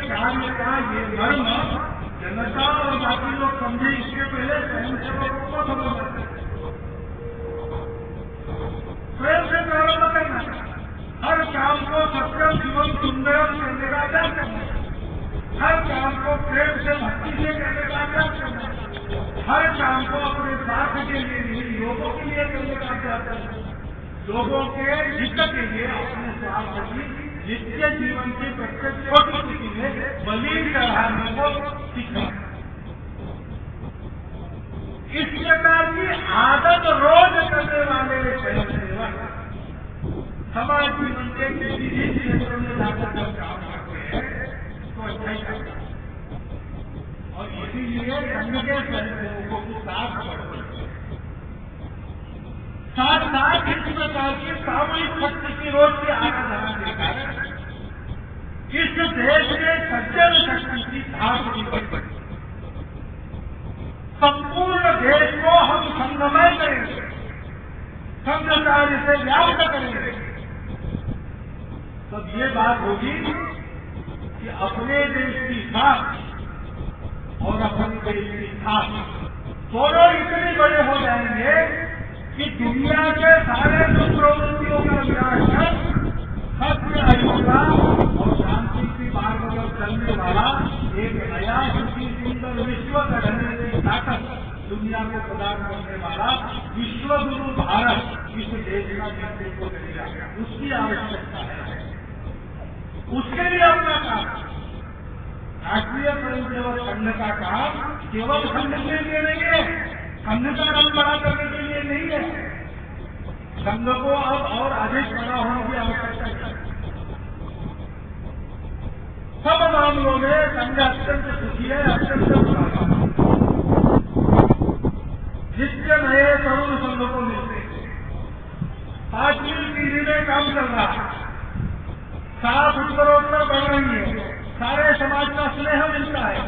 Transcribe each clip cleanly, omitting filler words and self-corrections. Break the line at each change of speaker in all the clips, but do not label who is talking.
कार्य का ये मर्म जनता और बाकी लोग समझे, इसके पहले स्वयंसेवकों को समझना चाहिए। स्वयं से प्रारंभ करना, हर काम को सत्यम शिवम सुंदरम करने का अभ्यास करना, हर काम को प्रेम से भक्ति से करने का अभ्यास करना, हर काम को अपने स्वार्थ के लिए नहीं, लोगों के लिए करने का अभ्यास करना, लोगों के हित के लिए अपने स्वार्थ की नित्य जीवन की प्रत्येक छोटी स्थिति में बलि चढ़ाने को सीखना। इस प्रकार की आदत रोज करने वाले स्वयंसेवक समाज जीवन के किसी भी क्षेत्र में जाकर जब काम करते हैं तो अच्छा ही करते हैं, और इसीलिए संघ के स्वयंसेवकों की साथ बढ़ते हैं। साथ साथ इस प्रकार की सामूहिक शक्ति की रोज की आराधना के कारण इस देश में सज्जन शक्ति की धार की बढ़ती, संपूर्ण देश को हम संगमय करेंगे, संघ कार्य से व्याप्त करेंगे। तब ये बात होगी कि अपने देश की साख और अपने देश की खास दोनों इतने बड़े हो जाएंगे कि दुनिया के सारे दुष्प्रवृत्तियों का विनाश कर सत्य, अहिंसा और शांति की मार्ग पर चलने वाला एक नया सुखी सुंदर विश्व गढ़ने की ताकत दुनिया को प्रदान करने वाला विश्व गुरु भारत इस देश का नेतृत्व करेगा। उसकी आवश्यकता है, उसके लिए अपना काम, राष्ट्रीय स्वयंसेवक संघ का काम केवल संघ के लिए नहीं है, संघ का रंग बड़ा करने के लिए नहीं है। संघ को अब और अधिक बड़ा होने की आवश्यकता है। सब मामलों में संघ अत्यंत सुखी है, अत्यंत बड़ा। नित्य नए तरुण संघ को मिलते, 5वीं पीढ़ी में काम चल रहा है, साफ उत्तरोत्तर बढ़ रही है, सारे समाज का स्नेह मिलता है।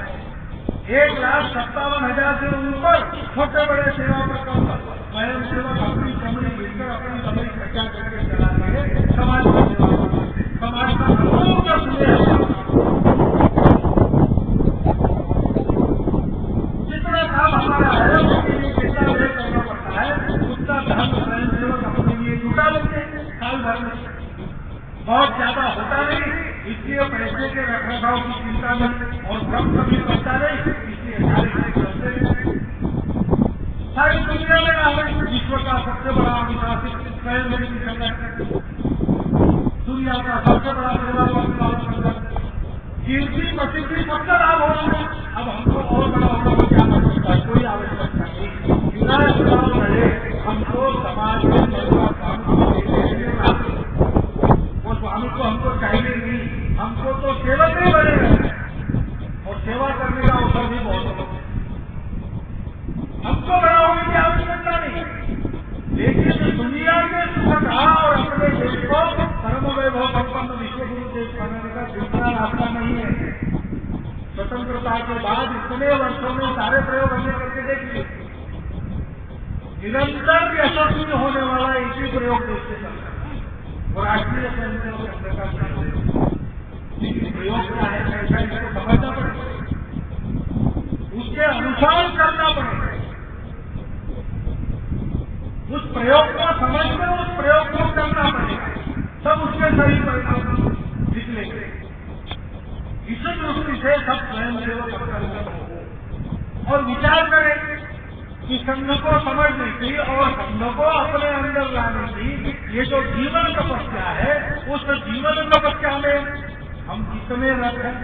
1,57,000 से ऊपर छोटे बड़े सेवा प्रकल्प स्वयं सेवक अपनी कमरी मिलकर अपनी कमरी खर्चा करके चलाते हैं, समाज का सेवा करते, समाज का अपूर्ण स्नेह। जितना काम हमारा है उसके लिए जितना व्यय करना पड़ता है उतना धन स्वयं सेवक अपने लिए जुटा लेते हैं साल भर में। बहुत ज्यादा होता नहीं, इसलिए पैसे के रखरखाव की चिंता नहीं और श्रम कभी करता नहीं, इसलिए सारे करते हैं। सारी दुनिया में आज विश्व का सबसे बड़ा अनुशासित स्वयंसेवी संगठन, दुनिया का सबसे बड़ा सेवा संगठन, कीर्ति प्रसिद्धि सबसे लाभ हो रहा है। अब हमको और बड़ा होने की क्या आवश्यकता है? कोई आवश्यकता नहीं। चुनाव चुनाव लड़े, हमको समाज में स्वामी को हमको चाहिए नहीं, हमको तो सेवक ही बने और सेवा करने का अवसर भी बहुत होता है। हमको बड़ा होने की आवश्यकता नहीं, लेकिन दुनिया के सुख और अपने देश को परम वैभव संपन्न विश्व गुरु देश बनाने का दूसरा रास्ता नहीं है। स्वतंत्रता के बाद इतने वर्षों में सारे प्रयोग हमने करके देख लिए, निरंतर यशस्वी होने वाला एक ही प्रयोग देश से चल रहा है और राष्ट्रीय स्वयंसेवक संघ का प्रयोग क्या है, कैसा इसको समझना पड़ेगा, उसके अनुसार करना पड़ेगा। उस प्रयोग को समझकर उस प्रयोग को करना पड़ेगा, तब उसके सही परिणाम निकलेंगे। इस दृष्टि से सब स्वयंसेवक अंतर्गत हो और विचार करें कि संघ को समझने की और संघ को अपने अंदर लाने की ये जो जीवन तपस्या है, उस जीवन तपस्या में हम कितने रत हैं,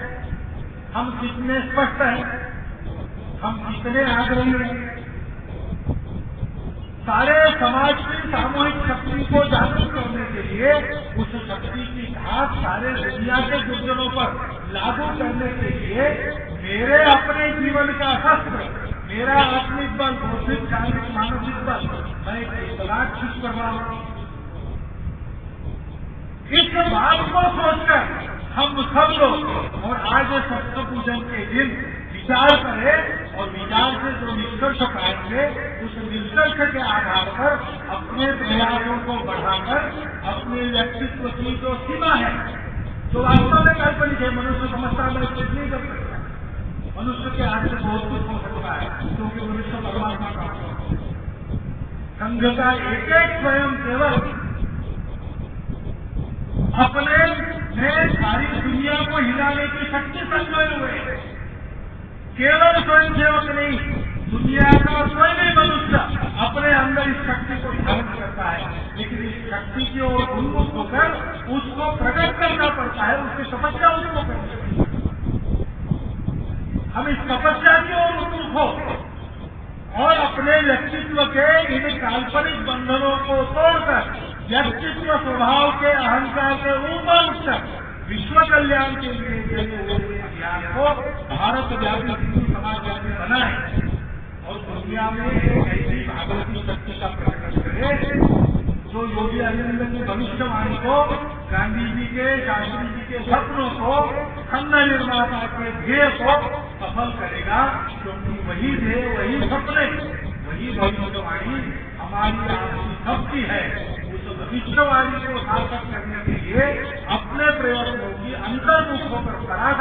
हम कितने स्पष्ट हैं, हम कितने आग्रही हैं। सारे समाज की सामूहिक शक्ति को जागृत करने के लिए उस शक्ति की घात सारे दुनिया के गुजरों पर लागू करने के लिए मेरे अपने जीवन का शस्त्र, मेरा आत्मिक बल, बौद्धिक, शारीरिक, मानसिक बल, मैं इतना ठीक कर रहा हूं। इस बात को सोचकर हम सब लोग और आज सत्य पूजन के दिन विचार करें और विचार से जो निष्कर्ष पाएंगे उस निष्कर्ष के आधार पर अपने प्रयासों को बढ़ाकर अपने व्यक्तित्व की जो सीमा है, जो वास्तव में काल्पनिक है, मनुष्य समझता है मनुष्य के हाथ से बहुत कुछ हो सकता है, क्योंकि मनुष्य परमात्मा का है। संघ का एक एक स्वयं सेवक अपने में सारी दुनिया को हिलाने की शक्ति संजोए हुए, केवल स्वयं सेवक नहीं, दुनिया का कोई भी मनुष्य अपने अंदर इस शक्ति को धारण करता है, लेकिन इस शक्ति की ओर उन्मुख होकर उसको प्रकट करना पड़ता है, उसकी तपस्या उसको करनी पड़ती है। हम इस तपस्या की ओर उन्मुख हो और अपने व्यक्तित्व के इन काल्पनिक बंधनों को तोड़कर व्यक्तित्व स्वभाव के अहंकार के ऊपर उठकर विश्व कल्याण के लिए चले हुए अभियान को भारत व्यापी हिंदू समाज व्यापी बनाए और दुनिया में एक ऐसी भागवती शक्ति का प्रकटन करे जो योगी आदित्यनाथ की भविष्यवाणी को, गांधी जी के, शास्त्री जी के सपनों को, खंड निर्माता के ध्येय को सफल करेगा, क्योंकि वही ध्येय, वही सपने, वही भविष्यवाणी हमारी आपकी शक्ति है। उस भविष्यवाणी को सार्थक करने के लिए अपने प्रयत्नों की अंतर्मुख होकर प्रयास